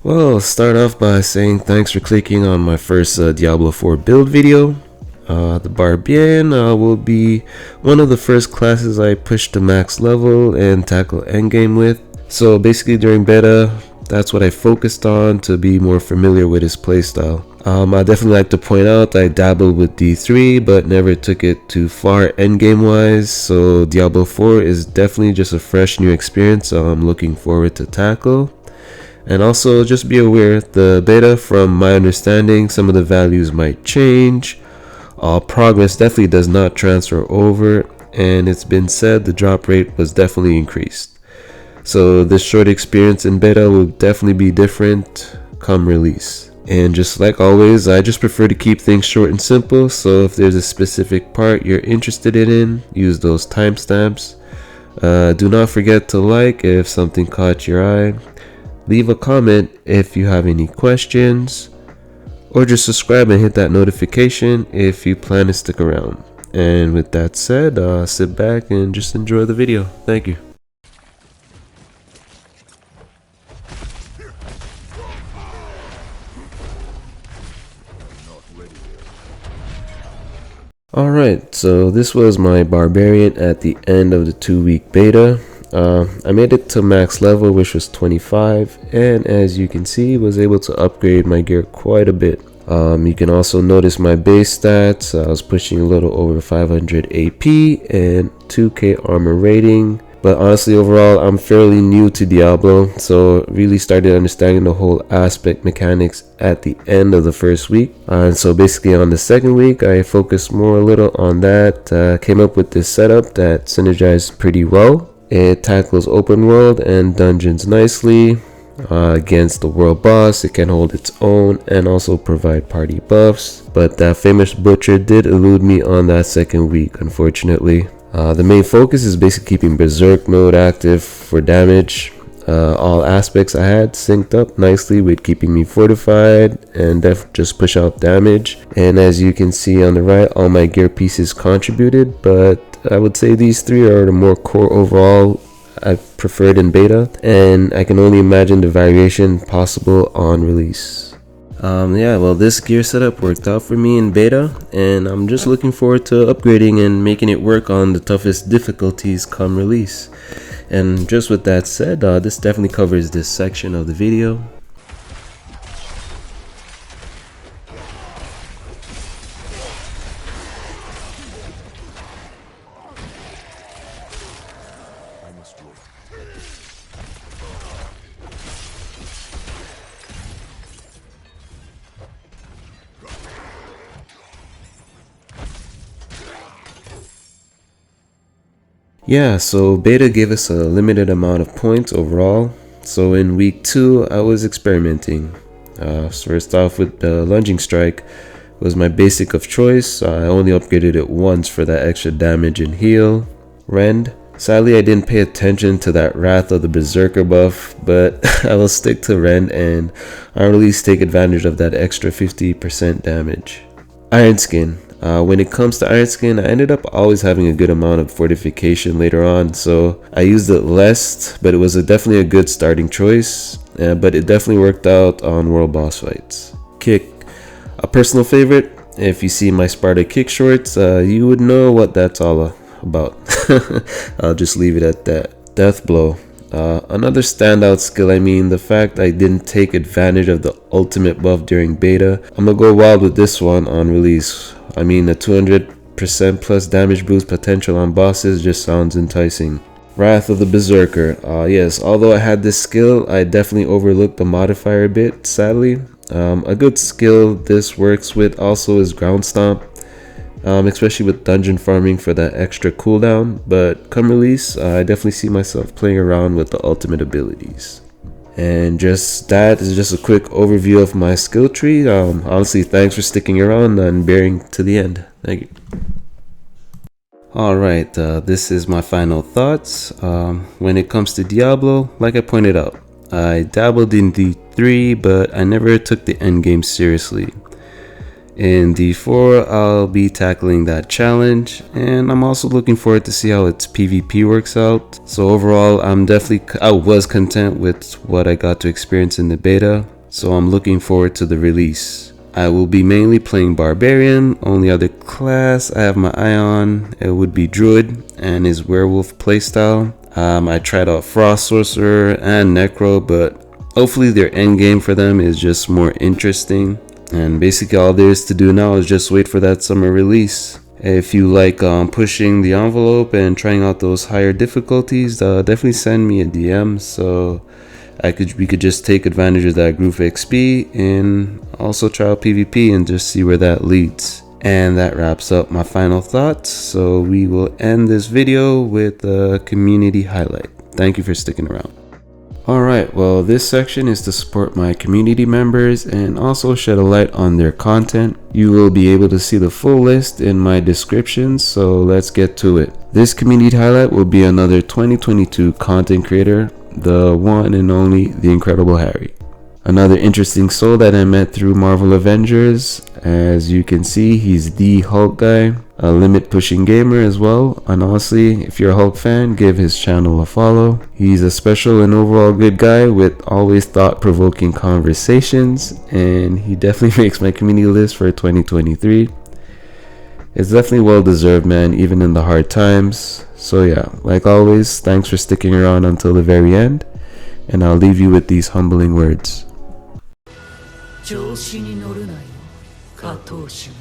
Well, I'll start off by saying thanks for clicking on my first Diablo 4 build video. The Barbarian will be one of the first classes I push to max level and tackle endgame with. So basically during beta, that's what I focused on to be more familiar with his playstyle. I definitely like to point out I dabbled with D3 but never took it too far endgame wise, so Diablo 4 is definitely just a fresh new experience I'm looking forward to tackle. And also just be aware, the beta, from my understanding, some of the values might change. Progress definitely does not transfer over, and it's been said the drop rate was definitely increased. So this short experience in beta will definitely be different come release. And just like always, I just prefer to keep things short and simple, so if there's a specific part you're interested in, use those timestamps. Do not forget to like if something caught your eye. Leave a comment if you have any questions, or just subscribe and hit that notification if you plan to stick around. And with that said, sit back and just enjoy the video. Thank you. Alright, so this was my Barbarian at the end of the 2-week beta. I made it to max level, which was 25, and as you can see, was able to upgrade my gear quite a bit. You can also notice my base stats. I was pushing a little over 500 AP and 2k armor rating. But honestly, overall, I'm fairly new to Diablo, so really started understanding the whole aspect mechanics at the end of the first week. And so basically on the second week, I focused more a little on that. Came up with this setup that synergized pretty well. It tackles open world and dungeons nicely. Against the world boss, it can hold its own and also provide party buffs. But that famous butcher did elude me on that second week, unfortunately. The main focus is basically keeping berserk mode active for damage. All aspects I had synced up nicely with keeping me fortified and just push out damage. And as you can see on the right, all my gear pieces contributed, but I would say these three are the more core overall I preferred in beta, and I can only imagine the variation possible on release. Yeah, well, this gear setup worked out for me in beta, and I'm just looking forward to upgrading and making it work on the toughest difficulties come release. And just with that said, this definitely covers this section of the video. Yeah, so beta gave us a limited amount of points overall. So in week 2, I was experimenting. First off with the lunging strike was my basic of choice. I only upgraded it once for that extra damage and heal. Rend. Sadly, I didn't pay attention to that Wrath of the Berserker buff, but I will stick to Rend and I'll at least take advantage of that extra 50% damage. Iron Skin. When it comes to Iron Skin, I ended up always having a good amount of fortification later on, so I used it less, but it was definitely a good starting choice, but it definitely worked out on world boss fights. Kick. A personal favorite. If you see my Sparta kick shorts, you would know what that's all about. I'll just leave it at that. Death Blow. Another standout skill, the fact I didn't take advantage of the ultimate buff during beta. I'm gonna go wild with this one on release. The 200% plus damage boost potential on bosses just sounds enticing. Wrath of the Berserker. Yes, although I had this skill, I definitely overlooked the modifier a bit, sadly. A good skill this works with also is Ground Stomp. Especially with dungeon farming for that extra cooldown, but come release, I definitely see myself playing around with the ultimate abilities. And just that is just a quick overview of my skill tree. Honestly, thanks for sticking around and bearing to the end. Thank you. Alright, this is my final thoughts. When it comes to Diablo, like I pointed out, I dabbled in D3, but I never took the endgame seriously. In D4, I'll be tackling that challenge, and I'm also looking forward to see how its PvP works out. So overall, I was content with what I got to experience in the beta, so I'm looking forward to the release. I will be mainly playing Barbarian. Only other class I have my eye on, it would be Druid and his Werewolf playstyle. I tried out Frost Sorcerer and Necro, but hopefully their endgame for them is just more interesting. And basically all there is to do now is just wait for that summer release. If you like pushing the envelope and trying out those higher difficulties, definitely send me a DM so we could just take advantage of that group XP and also try out PvP and just see where that leads. And that wraps up my final thoughts. So we will end this video with a community highlight. Thank you for sticking around. Alright, well, this section is to support my community members and also shed a light on their content. You will be able to see the full list in my description, so let's get to it. This community highlight will be another 2022 content creator, the one and only The Incredible Harry. Another interesting soul that I met through Marvel Avengers. As you can see, he's the Hulk guy, a limit pushing gamer as well, and honestly, if you're a Hulk fan, give his channel a follow. He's a special and overall good guy with always thought-provoking conversations, and he definitely makes my community list for 2023. It's definitely well deserved, man, even in the hard times. So yeah, like always, thanks for sticking around until the very end, and I'll leave you with these humbling words. 調子に乗るなよ、加藤氏。